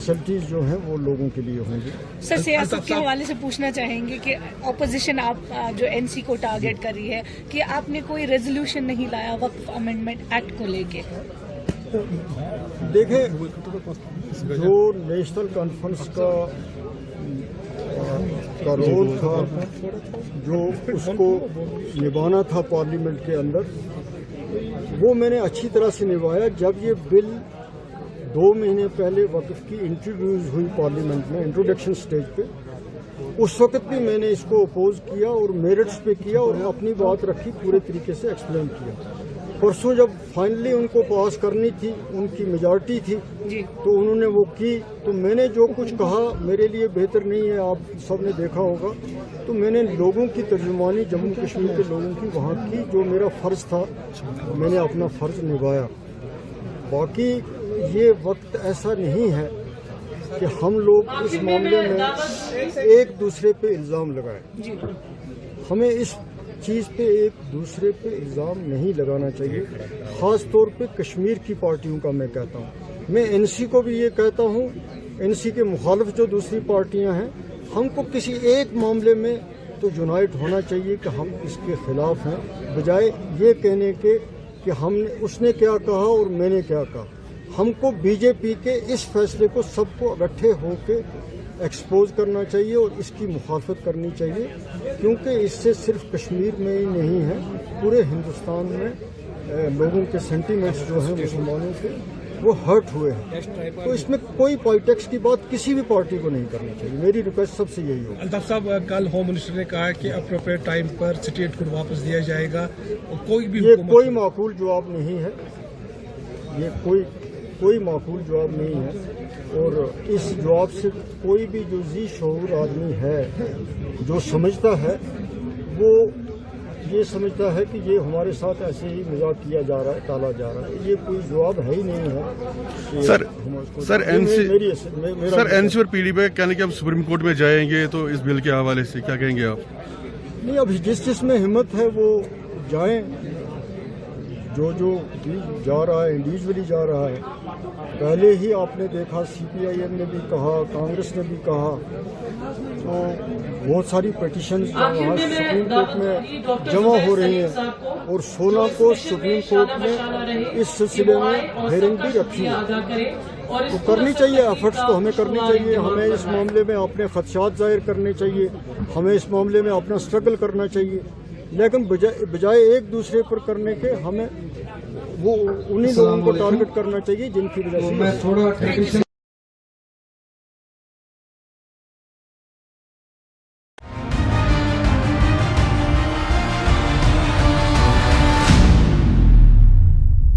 Facilities जो हैं वो लोगों के लिए होंगी। सर, सियासत के हवाले से पूछना चाहेंगे कि अपोजिशन आप जो एनसी को टारगेट कर रही है कि आपने कोई रेजोल्यूशन नहीं लाया वक्फ अमेंडमेंट एक्ट को लेके। देखें, जो नेशनल कॉन्फ्रेंस का रोल था, जो उसको निभाना था पार्लियामेंट के अंदर, वो मैंने अच्छी तरह से निभाया। जब ये बिल 2 महीने पहले वक्फ की इंट्रोड्यूस हुई पार्लियामेंट में इंट्रोडक्शन स्टेज पे, उस वक्त भी मैंने इसको अपोज किया और मेरिट्स पे किया और अपनी बात रखी, पूरे तरीके से एक्सप्लेन किया। परसों जब फाइनली उनको पास करनी थी, उनकी मेजॉरिटी थी, तो उन्होंने वो की। तो मैंने जो कुछ कहा मेरे लिए बेहतर नहीं है, आप सब ने देखा होगा। तो मैंने लोगों की तर्जुमानी, जम्मू कश्मीर के लोगों की वहाँ की, जो मेरा फ़र्ज़ था मैंने अपना फ़र्ज़ निभाया। बाकी ये वक्त ऐसा नहीं है कि हम लोग इस मामले में एक दूसरे पे इल्ज़ाम लगाएं। हमें इस चीज़ पे एक दूसरे पे इल्ज़ाम नहीं लगाना चाहिए, ख़ास तौर पे कश्मीर की पार्टियों का मैं कहता हूँ। मैं एनसी को भी ये कहता हूँ, एनसी के मुखालिफ जो दूसरी पार्टियाँ हैं, हमको किसी एक मामले में तो यूनाइट होना चाहिए कि हम इसके ख़िलाफ़ हैं, बजाय ये कहने के कि हमने उसने क्या कहा और मैंने क्या कहा। हमको बीजेपी के इस फैसले को सबको इकट्ठे होकर एक्सपोज करना चाहिए और इसकी मुखालफत करनी चाहिए, क्योंकि इससे सिर्फ कश्मीर में ही नहीं है, पूरे हिंदुस्तान में लोगों के सेंटीमेंट्स जो हैं मुसलमानों के, वो हर्ट हुए हैं। तो इसमें कोई पॉलिटिक्स की बात किसी भी पार्टी को नहीं करनी चाहिए। मेरी रिक्वेस्ट सबसे यही होगी। अल्ताफ साहब, कल होम मिनिस्टर ने कहा कि अप्रोप्रिएट टाइम पर स्टेट को वापस दिया जाएगा, और कोई माकूल जवाब नहीं है, ये कोई माकूल जवाब नहीं है। और इस जवाब से कोई भी जो जी शऊर आदमी है, जो समझता है, वो ये समझता है कि ये हमारे साथ ऐसे ही मजाक किया जा रहा है, टाला जा रहा है। ये कोई जवाब है ही नहीं है। सर एनसी और पीडीपी कहने कि अब सुप्रीम कोर्ट में जाएंगे, तो इस बिल के हवाले से क्या कहेंगे आप? नहीं, अब जिस में हिम्मत है वो जाएं, जो जा रहा है इंडिविजुअली जा रहा है। पहले ही आपने देखा सीपीआईएम ने भी कहा, कांग्रेस ने भी कहा, तो बहुत सारी पिटीशंस वहाँ सुप्रीम कोर्ट में जमा हो रही हैं, और 16 को सुप्रीम कोर्ट ने इस सिलसिले में हियरिंग भी रखी है। तो करनी चाहिए, एफर्ट्स तो हमें करनी चाहिए। हमें इस मामले में अपने खदशात जाहिर करने चाहिए, हमें इस मामले में अपना स्ट्रगल करना चाहिए, लेकिन बजाय एक दूसरे पर करने के हमें वो उन्हीं लोगों को टारगेट करना चाहिए जिनकी वजह से